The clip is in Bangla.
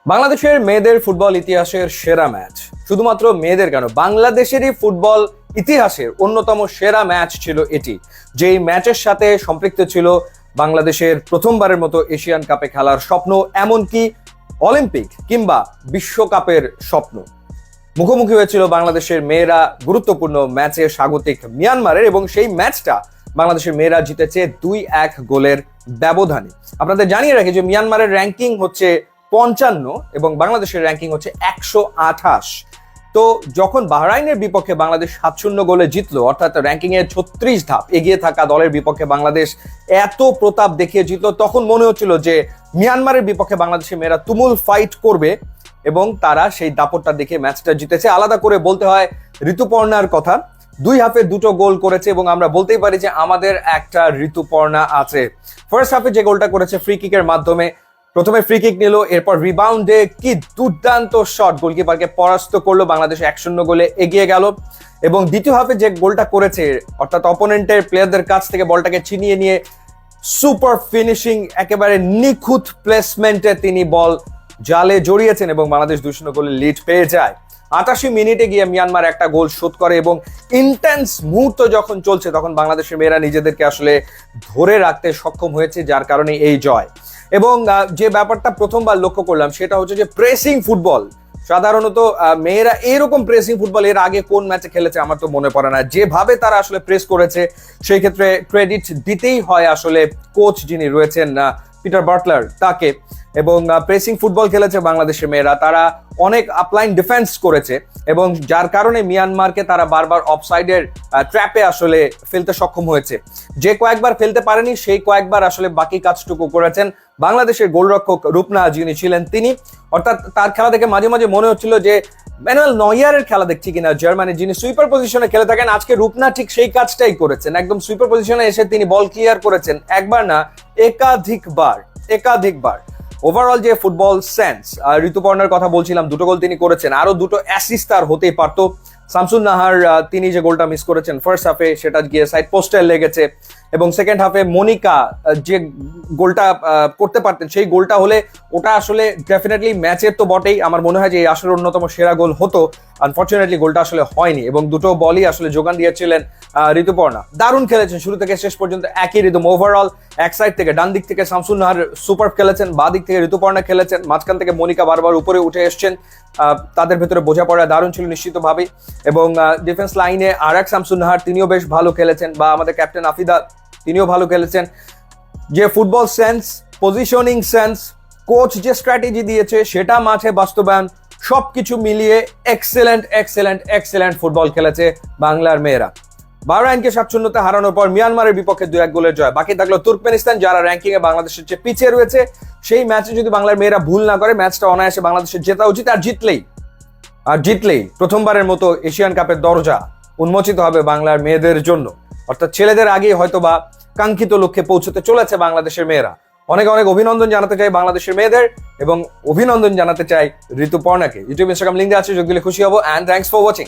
বাংলাদেশের মেয়েদের ফুটবল ইতিহাসের সেরা ম্যাচ, শুধুমাত্র মেয়েদের কেন, বাংলাদেশেরই ফুটবল ইতিহাসের অন্যতম সেরা ম্যাচ ছিল এটি। যেই ম্যাচের সাথে সম্পৃক্ত ছিল বাংলাদেশের প্রথমবারের মতো এশিয়ান কাপে খেলার স্বপ্ন, এমনকি অলিম্পিক কিংবা বিশ্বকাপের স্বপ্ন। মুখোমুখি হয়েছিল বাংলাদেশের মেয়েরা গুরুত্বপূর্ণ ম্যাচে স্বাগতিক মিয়ানমারের, এবং সেই ম্যাচটা বাংলাদেশের মেয়েরা জিতেছে 2-1 গোলের ব্যবধানে। আপনাদের জানিয়ে রাখি যে মিয়ানমারের র্যাঙ্কিং হচ্ছে 55 এবং বাংলাদেশের র্যাঙ্কিং হচ্ছে 128। তো যখন বাহরাইনের বিপক্ষে বাংলাদেশ 7-0 গোলে জিতলো, অর্থাৎ র্যাঙ্কিং এর 36 ধাপ এগিয়ে থাকা দলের বিপক্ষে বাংলাদেশ এত প্রতাপ দেখিয়ে জিতলো, তখন মনে হচ্ছিল যে মিয়ানমারের বিপক্ষে বাংলাদেশের মেয়েরা তুমুল ফাইট করবে এবং তারা সেই দাপটটা দেখে ম্যাচটা জিতেছে। আলাদা করে বলতে হয় ঋতুপর্ণার কথা, 2 হাফে 2টো গোল করেছে এবং আমরা বলতেই পারি যে আমাদের একটা ঋতুপর্ণা আছে। ফার্স্ট হাফে যে গোলটা করেছে ফ্রি কিকের মাধ্যমে, প্রথমে ফ্রি কিক নিল, এরপর রিবাউন্ডে কি দুর্দান্ত শট, গোলকিপারকে পরাস্ত করলো, বাংলাদেশ 1-0 গোলে এগিয়ে গেল। এবং দ্বিতীয় হাফে যে গোলটা করেছে, অর্থাৎ অপোনেন্টের প্লেয়ারদের কাছ থেকে বলটাকে ছিনিয়ে নিয়ে সুপার ফিনিশিং, একেবারে নিখুঁত প্লেসমেন্টে তিনি বল জালে জড়িয়েছেন এবং বাংলাদেশ 2-0 গোলে লিড পেয়ে যায়। 88 মিনিটে গিয়ে মিয়ানমার একটা গোল শোধ করে এবং ইন্টেন্স মুহূর্ত যখন চলছে তখন বাংলাদেশের মেয়েরা নিজেদেরকে আসলে ধরে রাখতে সক্ষম হয়েছে, যার কারণে এই জয়। এবং যে ব্যাপারটা প্রথমবার লক্ষ্য করলাম সেটা হচ্ছে যে প্রেসিং ফুটবল। সাধারণত মেয়েরা এরকম প্রেসিং ফুটবল এর আগে কোন ম্যাচে খেলেছে আমার তো মনে পড়ে না। যেভাবে তারা আসলে প্রেস করেছে সেই ক্ষেত্রে ক্রেডিট দিতেই হয় আসলে কোচ যিনি রয়েছেন পিটার বাটলার তাকে। এবং প্রেসিং ফুটবল খেলেছে বাংলাদেশের মেয়েরা, তারা অনেক আপলাইন ডিফেন্স করেছে এবং যার কারণে মিয়ানমারকে তারা বারবার অফসাইডের ট্র্যাপে আসলে ফেলতে সক্ষম হয়েছে। যে কয়েকবার ফেলতে পারেনি সেই কয়েকবার আসলে বাকি কাজটুকু করেছেন বাংলাদেশের গোলরক্ষক রূপনা যিনি ছিলেন তিনি। অর্থাৎ তার খেলা দেখে মাঝে মাঝে মনে হচ্ছিল যে ম্যানুয়েল নয়ারের খেলা দেখছি কিনা, জার্মানি, যিনি সুইপার পজিশনে খেলে থাকেন। আজকে রূপনা ঠিক সেই কাজটাই করেছেন, একদম সুইপার পজিশনে এসে তিনি বল ক্লিয়ার করেছেন, একবার না একাধিকবার। ওভারঅল যে ফুটবল সেন্স, ঋতুপর্ণার কথা বলছিলাম, 2টো গোল তিনি করেছেন, আরো 2টো অ্যাসিস্ট তার হতেই পারতো। শামসুন নাহার তিনি যে গোলটা মিস করেছেন ফার্স্ট হাফে, সেটা গিয়ে সাইড পোস্টে লেগেছে। এবং সেকেন্ড হাফে মনিকা যে গোলটা করতে পারতেন, সেই গোলটা হলে ওটা আসলে ডেফিনেটলি ম্যাচের তো বটেই, আমার মনে হয় যে এই আসলে অন্যতম সেরা গোল হতো। আনফর্চুনেটলি গোলটা আসলে হয়নি এবং 2টো বলই আসলে যোগান দিয়েছিলেন ঋতুপর্ণা। দারুণ খেলেছেন শুরু থেকে শেষ পর্যন্ত, একই রিদম। ওভারঅল এক সাইড থেকে, ডান দিক থেকে শামসুন নাহার সুপার খেলেছেন, বাঁ দিক থেকে ঋতুপর্ণা খেলেছেন, মাঝখান থেকে মনিকা বারবার উপরে উঠে এসছেন। তাদের ভেতরে বোঝাপড়া দারুণ ছিল নিশ্চিতভাবেই। এবং ডিফেন্স লাইনে আর এক শামসুন নাহার, তিনিও বেশ ভালো খেলেছেন, বা আমাদের ক্যাপ্টেন আফিদা তিনিও ভালো খেলেছেন। যে football sense, positioning sense, coach যে স্ট্র্যাটেজি দিয়েছে সেটা মাঠে বাস্তবায়ন, সবকিছু মিলিয়ে এক্সেলেন্ট ফুটবল খেলেছে বাংলার মেয়েরা। বাহরাইনকে 7-0 হারানোর পর মিয়ানমারের বিপক্ষে 2-1 গোলের জয়। বাকি থাকলো তুর্কমেনিস্তান, যারা র্যাঙ্কিং এ বাংলাদেশের চেয়ে পিছিয়ে রয়েছে। সেই ম্যাচে যদি বাংলার মেয়েরা ভুল না করে ম্যাচটা অনায়াসে বাংলাদেশের জেতা উচিত। আর জিতলেই প্রথমবারের মতো এশিয়ান কাপের দরজা উন্মোচিত হবে বাংলার মেয়েদের জন্য। অর্থাৎ ছেলেদের আগেই হয়তোবা কাঙ্ক্ষিত লক্ষ্যে পৌঁছতে চলেছে বাংলাদেশের মেয়েরা। অনেক অভিনন্দন জানাতে চাই বাংলাদেশের মেয়েদের, এবং অভিনন্দন জানাতে চাই ঋতুপর্ণাকে। ইউটিউব, ইনস্টাগ্রাম লিঙ্ক আছে, যোগ দিলে খুশি হবো। And thanks for watching.